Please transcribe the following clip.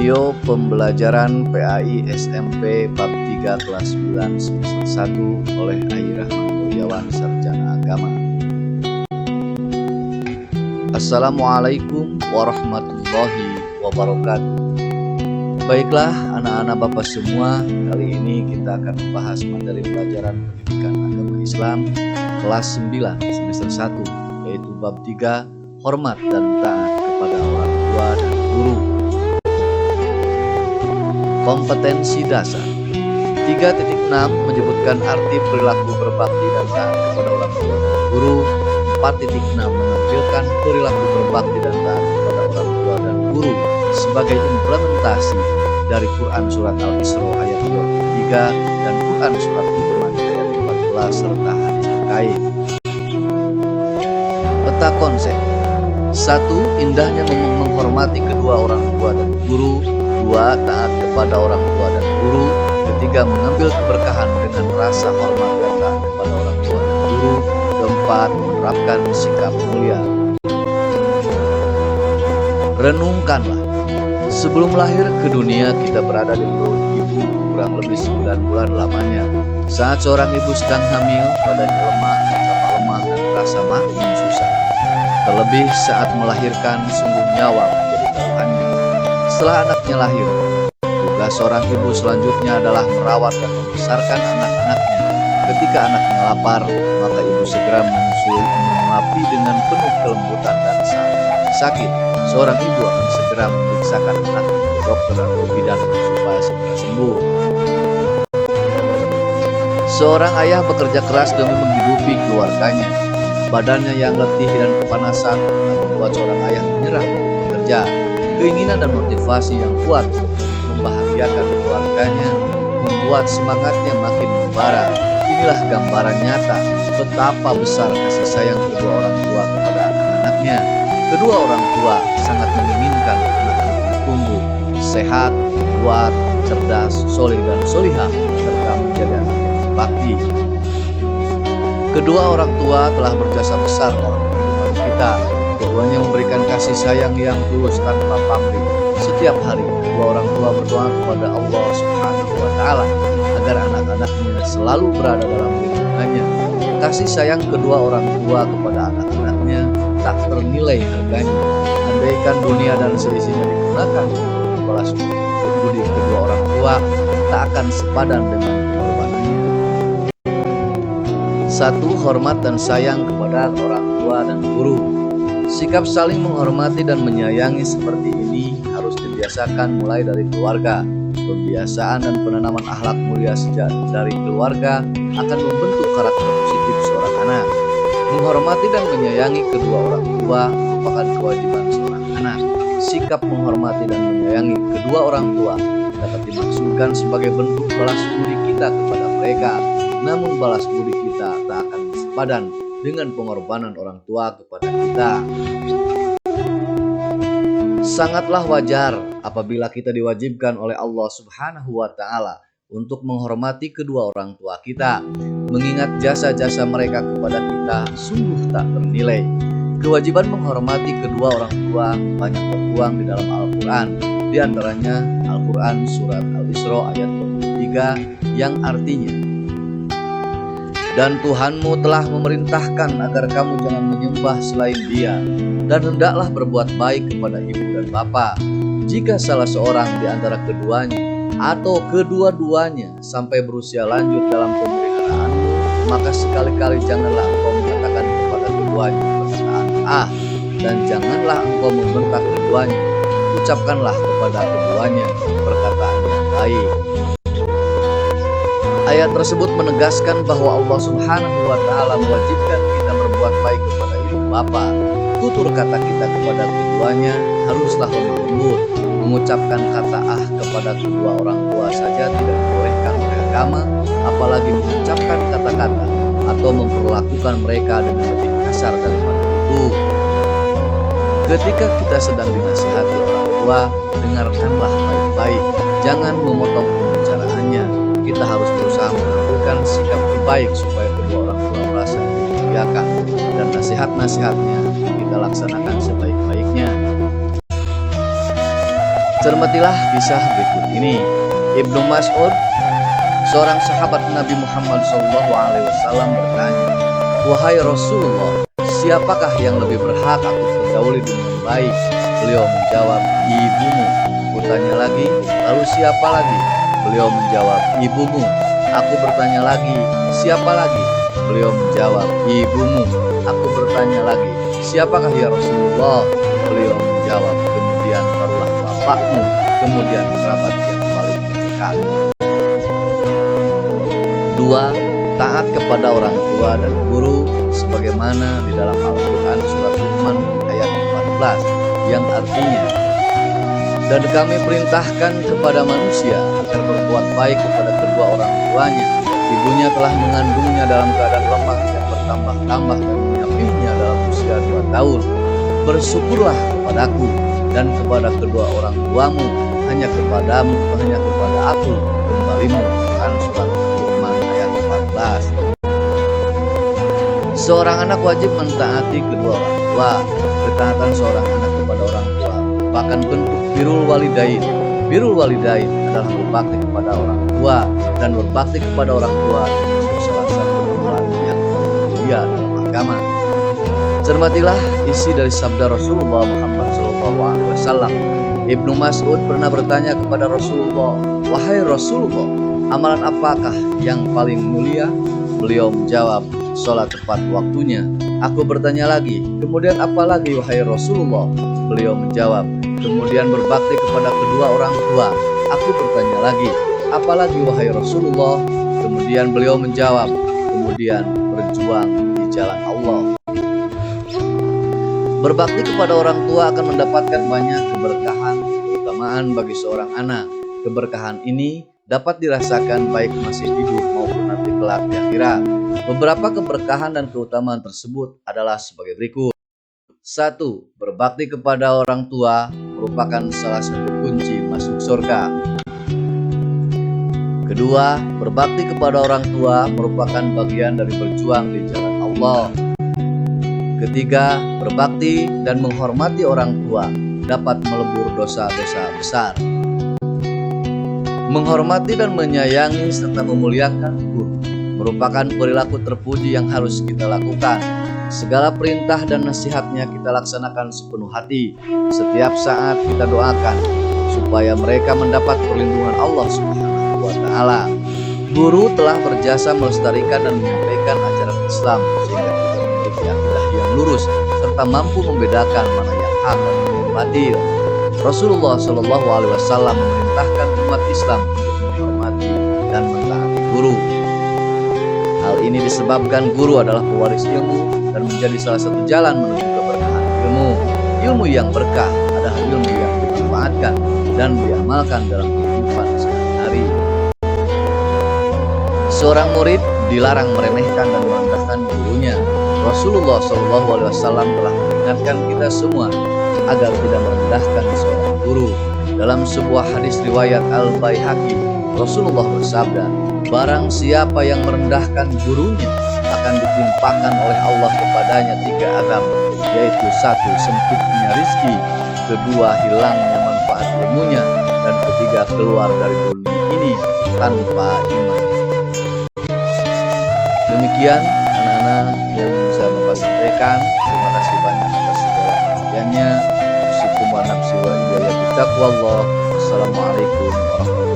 Video pembelajaran PAI SMP bab 3 kelas 9 semester 1 oleh Airah Mulyawan Sarjana Agama. Assalamualaikum warahmatullahi wabarakatuh. Baiklah anak-anak Bapak semua, kali ini kita akan membahas materi pelajaran pendidikan agama Islam kelas 9 semester 1, yaitu bab 3 hormat dan taat kepada orang tua dan guru. Kompetensi dasar 3.6 menyebutkan arti perilaku berbakti dan taat kepada orang tua dan guru. 4.6 menampilkan perilaku berbakti dan taat kepada orang tua dan guru sebagai implementasi dari Quran Surat Al-Isra ayat 23 dan Quran Surat Luqman ayat 14 serta hadis terkait. Peta konsep 1. Indahnya menghormati kedua orang tua dan guru. 2. Taat kepada orang tua dan guru. 3. Mengambil keberkahan dengan rasa hormat dan taat kepada orang tua dan guru. 4. Menerapkan sikap mulia. Renungkanlah, sebelum lahir ke dunia kita berada di perut ibu kurang lebih 9 bulan lamanya. Saat seorang ibu sedang hamil, badannya lemah, lemah dan terasa makin susah. Terlebih saat melahirkan, sungguh nyawa menjadi taruhannya. Setelah anaknya lahir, tugas seorang ibu selanjutnya adalah merawat dan membesarkan anak-anaknya. Ketika anaknya lapar, maka ibu segera menyusui, mengapi dengan penuh kelembutan dan sakit. Seorang ibu akan segera memeriksakan anaknya ke dokter atau bidan supaya segera sembuh. Seorang ayah bekerja keras demi menghidupi keluarganya. Badannya yang letih dan kepanasan membuat seorang ayah menyerah bekerja. Keinginan dan motivasi yang kuat untuk membahagiakan keluarganya membuat semangatnya makin membara. Inilah gambaran nyata betapa besar kasih sayang kedua orang tua kepada anak-anaknya. Kedua orang tua sangat menginginkan anak-anaknya tumbuh sehat, kuat, cerdas, soleh dan solihah, serta menjadi anak yang berbakti. Kedua orang tua telah berjasa besar dalam kehidupan kita. Keduanya memberikan kasih sayang yang tulus tanpa pamrih. Setiap hari, kedua orang tua berdoa kepada Allah Subhanahu wa Ta'ala agar anak-anaknya selalu berada dalam lindungannya. Kasih sayang kedua orang tua kepada anak-anaknya tak ternilai harganya. Andaikan dunia dan seisinya digunakan untuk membalas budi kedua orang tua, tak akan sepadan dengan pengorbanannya. 1. Hormat dan sayang kepada orang tua dan guru. Sikap saling menghormati dan menyayangi seperti ini harus dibiasakan mulai dari keluarga. Pembiasaan dan penanaman akhlak mulia sejak dari keluarga akan membentuk karakter positif seorang anak. Menghormati dan menyayangi kedua orang tua merupakan kewajiban seorang anak. Sikap menghormati dan menyayangi kedua orang tua dapat dimaksudkan sebagai bentuk balas budi kita kepada mereka. Namun balas budi kita tak akan sepadan dengan pengorbanan orang tua kepada kita. Sangatlah wajar apabila kita diwajibkan oleh Allah Subhanahu wa Ta'ala untuk menghormati kedua orang tua kita, mengingat jasa-jasa mereka kepada kita sungguh tak ternilai. Kewajiban menghormati kedua orang tua banyak tertuang di dalam Al-Quran, di antaranya Al-Quran Surat Al-Isra ayat 23 yang artinya, dan Tuhanmu telah memerintahkan agar kamu jangan menyembah selain Dia, dan hendaklah berbuat baik kepada ibu dan bapa. Jika salah seorang di antara keduanya atau kedua-duanya sampai berusia lanjut dalam pemeliharaanmu, maka sekali-kali janganlah engkau mengatakan kepada keduanya perkataan dan janganlah engkau membentak keduanya. Ucapkanlah kepada keduanya perkataan yang baik. Ayat tersebut menegaskan bahwa Allah Subhanahu wa Ta'ala mewajibkan kita berbuat baik kepada ibu bapa. Tutur kata kita kepada keduanya haruslah lemah lembut. Mengucapkan kata kepada kedua orang tua saja tidak dibolehkan oleh agama, apalagi mengucapkan kata-kata atau memperlakukan mereka dengan lebih kasar daripada itu. Ketika kita sedang dinasihati orang tua, dengarkanlah baik-baik, jangan memotong pembicaraannya. Kita harus berusaha mengambilkan sikap terbaik supaya kedua orang tua merasa dimuliakan, dan nasihat-nasihatnya kita laksanakan sebaik-baiknya. Cermatilah kisah berikut ini. Ibnu Mas'ud, seorang sahabat Nabi Muhammad SAW, bertanya, "Wahai Rasulullah, siapakah yang lebih berhak aku pergauli dengan baik?" Beliau menjawab, "Ibumu." Kutanya lagi, "Lalu siapa lagi?" Beliau menjawab, "Ibumu." Aku bertanya lagi, "Siapa lagi?" Beliau menjawab, "Ibumu." Aku bertanya lagi, "Siapakah ya Rasulullah?" Beliau menjawab, "Kemudian barulah bapakmu, kemudian kerabat yang paling dekat." 2. Taat kepada orang tua dan guru sebagaimana di dalam Al-Quran surat Luqman ayat 14 yang artinya, "Dan kami perintahkan kepada manusia agar berbuat baik kepada kedua orang tuanya. Ibunya telah mengandungnya dalam keadaan lemah yang bertambah-tambah dan menyapihnya dalam usia 2 tahun. Bersyukurlah kepadaku dan kepada kedua orang tuamu, hanya kepada aku kembalimu." Quran surat Luqman ayat 14. Seorang anak wajib mentaati kedua orang tua. Ketaatan seorang anak kepada orang tua merupakan bentuk birrul walidain. Birrul walidain adalah berbakti kepada orang tua, dan berbakti kepada orang tua itu salah satu amalan yang mulia dalam agama. Cermatilah isi dari sabda Rasulullah Muhammad SAW. Ibnu Mas'ud pernah bertanya kepada Rasulullah, "Wahai Rasulullah, amalan apakah yang paling mulia?" Beliau menjawab, "Sholat tepat waktunya." Aku bertanya lagi, "Kemudian apa lagi wahai Rasulullah?" Beliau menjawab, "Kemudian berbakti kepada kedua orang tua." Aku bertanya lagi, "Apa lagi wahai Rasulullah?" Kemudian beliau menjawab, "Kemudian berjuang di jalan Allah." Berbakti kepada orang tua akan mendapatkan banyak keberkahan, keutamaan bagi seorang anak. Keberkahan ini dapat dirasakan baik masih hidup maupun nanti kelak di akhirat. Beberapa keberkahan dan keutamaan tersebut adalah sebagai berikut. 1. Berbakti kepada orang tua merupakan salah satu kunci masuk surga. Kedua, berbakti kepada orang tua merupakan bagian dari berjuang di jalan Allah. Ketiga, berbakti dan menghormati orang tua dapat melebur dosa-dosa besar. Menghormati dan menyayangi serta memuliakan guru merupakan perilaku terpuji yang harus kita lakukan. Segala perintah dan nasihatnya kita laksanakan sepenuh hati. Setiap saat kita doakan supaya mereka mendapat perlindungan Allah Subhanahu wa Ta'ala. Guru telah berjasa melestarikan dan menyampaikan ajaran Islam sehingga kita memiliki akidah yang lurus serta mampu membedakan mana yang hak dan mana yang batil. Rasulullah SAW memerintahkan umat Islam untuk menghormati dan mentaati guru. Hal ini disebabkan guru adalah pewaris ilmu dan menjadi salah satu jalan menuju keberkahan ilmu. Ilmu yang berkah adalah ilmu yang dimanfaatkan dan diamalkan dalam kehidupan sehari-hari. Seorang murid dilarang meremehkan dan merendahkan gurunya. Rasulullah SAW telah mengingatkan kita semua agar tidak merendahkan seorang guru. Dalam sebuah hadis riwayat Al-Baihaqi, Rasulullah bersabda, "Barang siapa yang merendahkan gurunya akan ditimpakan oleh Allah kepadanya 3 azab, yaitu 1. Sempitnya rizki, 2. Hilangnya manfaat ilmunya, dan 3. Keluar dari dunia ini tanpa iman." Demikian anak-anak yang bisa Bapak sampaikan. Terima kasih banyak atas segala perhatiannya. Usikum wa nafsi wa iyaya bittaqwallah. Wassalamualaikum warahmatullahi wabarakatuh.